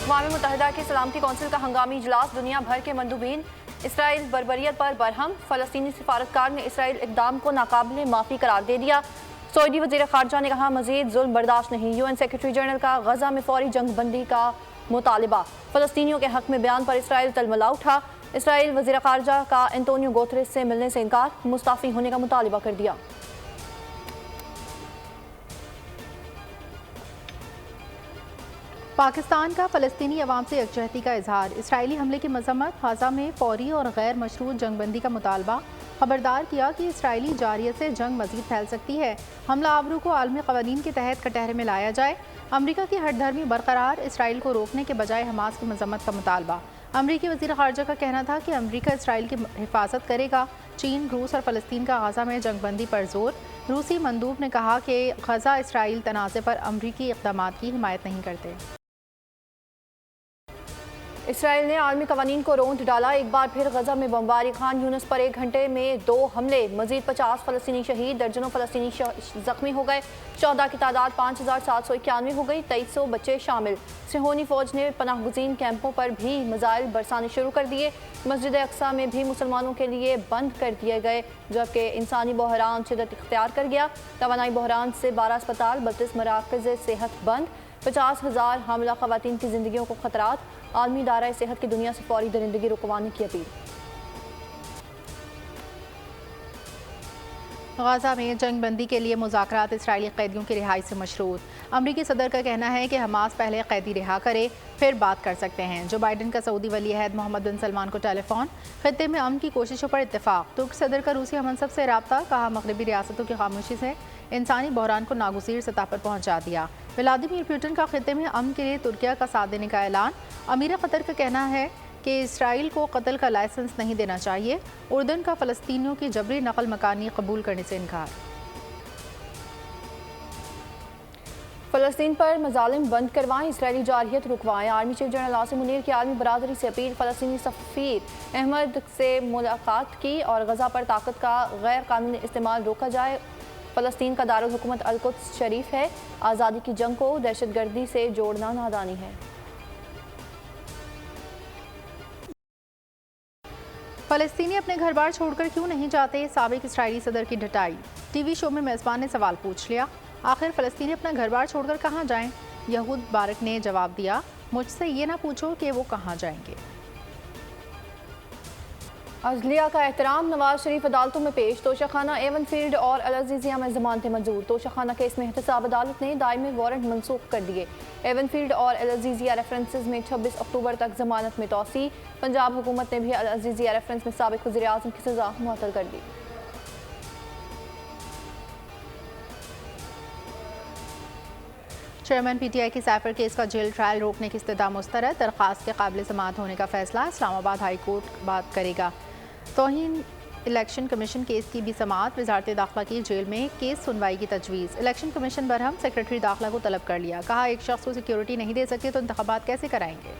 अक़वाम मुत्तहिदा की सलामती कौंसिल का हंगामी इजलास, दुनिया भर के मंदूबीन इसराइल बर्बरियत पर बरहम। फ़लस्तीनी सिफारतकार ने इसराइल इक़दाम को नाकाबिले माफ़ी करार दे दिया। सऊदी वज़ीर ख़ारजा ने कहा, मज़ीद जुल्म बर्दाश्त नहीं। UN सेक्रेटरी जनरल का गज़ा में फ़ौरी जंग बंदी का मुतालिबा। फ़लस्तीनियों के हक़ में बयान पर इसराइल तलमला उठा। इसराइल वज़ीर ख़ारजा का एंटोनियो गुतेरेस से मिलने से इनकार, मुस्ताफ़ी होने का मुतालिबा कर दिया। पाकिस्तान का फ़लस्तीनी अवाम से यकजहती का इजहार। इसराइली हमले की मजम्मत, गाज़ा में फ़ौरी और गैर मशरूत जंगबंदी का मुतालबा। खबरदार किया कि इसराइली जारियत से जंग मजीद फैल सकती है। हमला आवरों को आलमी क़वानीन के तहत कटहरे में लाया जाए। अमरीका की हठधर्मी बरकरार, इसराइल को रोकने के बजाय हमास की मजम्मत का मुतालबा। अमरीकी वज़ीर ख़ारजा का कहना था कि अमरीका इसराइल की हिफाजत करेगा। चीन, रूस और फ़लस्तीन का गाज़ा में जंगबंदी पर जोर। रूसी मंदूब ने कहा कि गज़ा इसराइल तनाज़े पर अमरीकी इक़दाम की हिमायत नहीं करते। इसराइल ने आलमी कवानीन को रौंद डाला। एक बार फिर गजा में बमबारी। खान यूनिस पर 1 घंटे में 2 हमले। मजीद 50 फ़लस्तीनी शहीद, दर्जनों फ़लस्तीनी जख्मी हो गए। 14 की तादाद 5791 हो गई। 2300 बच्चे शामिल। सिहोनी फ़ौज ने पनाहगुज़ीन कैंपों पर भी मिसाइल बरसाने शुरू कर दिए। मस्जिद अक्सा में भी मुसलमानों के लिए बंद कर दिए गए, जबकि इंसानी बहरान शिदत इख्तियार कर गया। तवानाई बहरान से 12 अस्पताल, 32 मराकज़ सेहत बंद। 50,000 हामिला ख़वातीन की ज़िंदगियों को खतरात। आलमी इदारा सेहत की दुनिया से फौरी दरिंदगी रुकवाने की अपील। गाज़ा में जंगबंदी के लिए मुज़ाकरात इसराइली कैदियों की रिहाई से मशरूत। अमरीकी सदर का कहना है कि हमास पहले कैदी रिहा करे, फिर बात कर सकते हैं। जो बाइडन का सऊदी वली अहद मोहम्मद बिन सलमान को टेलीफोन। खित्ते में अमन की कोशिशों पर इत्तेफाक। तुर्क सदर का रूसी हमनसब से रब्ता। कहा, मगरबी रियासतों की खामोशी से इंसानी बहरान को नागुज़ीर सतह पर पहुँचा दिया। व्लादिमीर पुतिन का खित्ते में अमन के लिए तुर्किया का साथ देने का ऐलान। अमीर कतर का कहना है कि इसराइल को कत्ल का लाइसेंस नहीं देना चाहिए। उर्दन का फ़लस्तीनियों की जबरी नकल मकानी कबूल करने से इनकार। फ़लस्तीन पर मजालिम बंद करवाएं, इसराइली जारहियत रुकवाएं। Army chief general Asim Munir की आलमी बरादरी से अपील। फ़लस्तीनी सफ़ीर अहमद से मुलाकात की और गज़ा पर ताकत का गैर कानूनी इस्तेमाल रोका जाए। फ़लस्तीन का दारुल हुकूमत अल-कुद्स शरीफ है। आज़ादी की जंग को दहशतगर्दी से जोड़ना नादानी है। फ़लस्तीनी अपने घर बार छोड़कर क्यों नहीं जाते? साबिक इसराइली सदर की ढटाई। टीवी शो में मेज़बान ने सवाल पूछ लिया, आखिर फ़लस्तीनी अपना घर बार छोड़कर कहाँ जाएं? यहूद बारक ने जवाब दिया, मुझसे ये ना पूछो कि वो कहाँ जाएंगे। अज़लिया का एहतराम। नवाज शरीफ अदालतों में पेश। तोशाखाना, एवन फील्ड और अल अज़ीज़िया में ज़मानतें मंजूर। तोशाखाना केस में एहतसाब अदालत ने दायमी वारंट मनसूख कर दिए। एवन फील्ड और अल अज़ीज़िया रेफरेंसेस में 26 अक्टूबर तक जमानत में तोसी। पंजाब हुकूमत ने भी अल अज़ीज़िया रेफरेंस में साबिक़ वज़ीर आज़म की सज़ा मुअत्तल कर दी। चेयरमैन PTI की साइफर केस का जेल ट्रायल रोकने की इस्तदा मुस्तरद। दरख्वास्त के काबिल समाअत होने का फैसला इस्लामाबाद हाई कोर्ट बात करेगा। तौहीन इलेक्शन कमीशन केस की भी समाअत। वज़ारत दाखिला की जेल में केस सुनवाई की तजवीज़। इलेक्शन कमीशन बरहम, सेक्रेटरी दाखिला को तलब कर लिया। कहा, एक शख्स को सिक्योरिटी नहीं दे सकते तो इंतखाबात कैसे कराएंगे।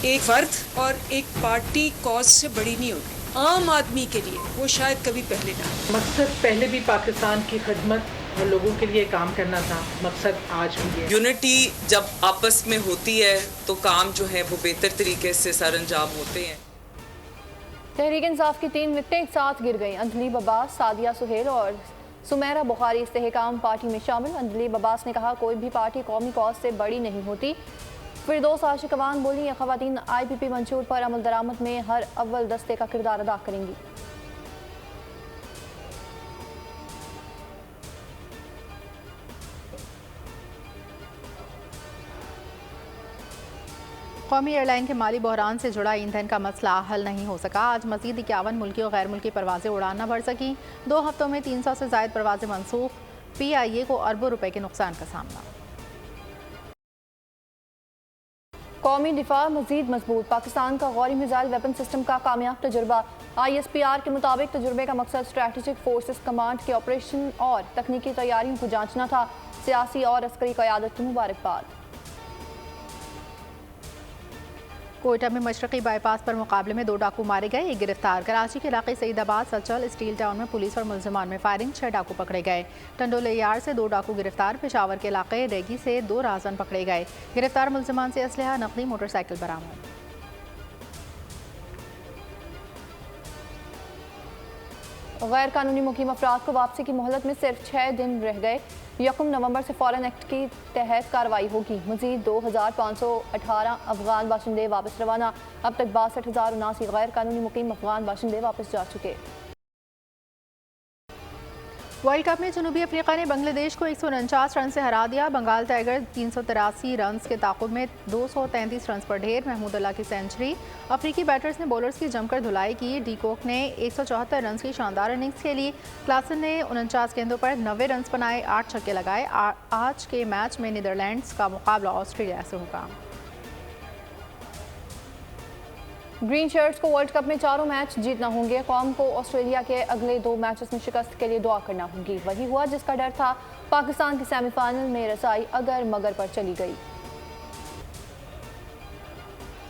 एक फर्द और एक पार्टी कॉज से बड़ी नहीं होती। आम आदमी के लिए वो शायद कभी पहले ना। मकसद पहले भी पाकिस्तान की खिदमत और लोगों के लिए काम करना था, मकसद आज भी है। यूनिटी जब आपस में होती है तो काम जो है वो बेहतर तरीके से सरअंजाम होते हैं। तहरीक इंसाफ की 3 विकटें एक साथ गिर गईं। अंजलिब अब्बास, सादिया सुहेल और सुमेरा बुखारी इस्तेहकाम पार्टी में शामिल। अंजलिब अब्बास ने कहा, कोई भी पार्टी कौमी कौज से बड़ी नहीं होती। फिरदौस आशिक अवान बोली, ये ख़वातीन IPP मंशूर पर अमल दरामद में हर अव्वल दस्ते का किरदार अदा करेंगी। कौमी एयरलाइन के माली बहरान से जुड़ा ईंधन का मसला हल नहीं हो सका। आज मजीद 51 मुल्की और गैर मुल्की परवाजें उड़ान न भर सकी। 2 हफ्तों में 300 से ज़ायद परवाजें मनसूख। PIA को अरबों रुपए के नुकसान का सामना। कौमी दिफा मजीद मजबूत। पाकिस्तान का गौरी मिसाइल वेपन सिस्टम का कामयाब तजुर्बा। ISPR के मुताबिक तजुर्बे का मकसद स्ट्रेटेजिक फोर्सेस कमांड के ऑपरेशन और तकनीकी तैयारियों को जांचना था। सियासी और अस्करी क़यादत की मुबारकबाद। कोयटा में मशरकी बाईपास पर मुकाबले में 2 डाकू मारे गए, 1 गिरफ्तार। कराची के इलाके सईदाबाद सचल स्टील टाउन में पुलिस और मुलजमान में फायरिंग, 6 डाकू पकड़े गए। टंडोले यार्ड से 2 डाकू गिरफ्तार। पेशावर के इलाके रेगी से 2 राजन पकड़े गए। गिरफ्तार मुलजमान से असलहा, नकदी, मोटरसाइकिल बरामद। गैर कानूनी मुकीम अफराद को वापसी की मोहलत में सिर्फ 6 दिन रह गए। 1 नवंबर से फॉरेन एक्ट की तहत कार्रवाई होगी। मजीद 2518 अफगान बाशिंदे वापस रवाना। अब तक 62,079 गैर कानूनी मुकीम अफगान बाशिंदे वापस जा चुके। वर्ल्ड कप में जनूबी अफ्रीका ने बांग्लादेश को 149 रन से हरा दिया। बंगाल टाइगर 383 रन के ताकुब में 233 रन पर ढेर। महमूद अल्लाह की सेंचुरी। अफ्रीकी बैटर्स ने बॉलर्स की जमकर धुलाई की। डीकॉक ने 174 रन की शानदार इनिंग्स खेली। क्लासन ने 49 गेंदों पर 90 रन बनाए, 8 छक्के लगाए। आज के मैच में नीदरलैंड्स का मुकाबला ऑस्ट्रेलिया से होगा। ग्रीन शर्ट्स को वर्ल्ड कप में 4 मैच जीतना होंगे। कौम को ऑस्ट्रेलिया के अगले 2 मैचेस में शिकस्त के लिए दुआ करना होगी। वही हुआ जिसका डर था। पाकिस्तान की सेमीफाइनल में रसाई अगर मगर पर चली गई।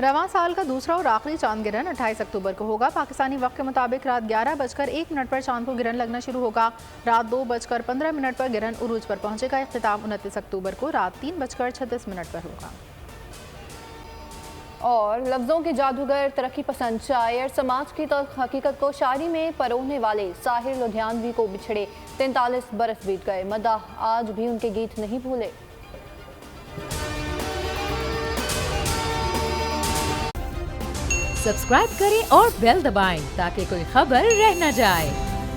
रवां साल का दूसरा और आखिरी चांद गिरन 28 अक्टूबर को होगा। पाकिस्तानी वक्त के मुताबिक रात 11:01 पर चांद को गिरन लगना शुरू होगा। रात 2:15 पर गिरन उरूज पर पहुंचेगा। इख्तिताम 29 अक्टूबर को रात 3:36 पर होगा। और लफ्ज़ों के जादूगर, तरक्की पसंद शायर, समाज की हकीकत को शायरी में परोने वाले साहिर लुधियानवी को बिछड़े 43 बरस बीत गए। मदाह आज भी उनके गीत नहीं भूले। सब्सक्राइब करें और बेल दबाएं ताकि कोई खबर रह न जाए।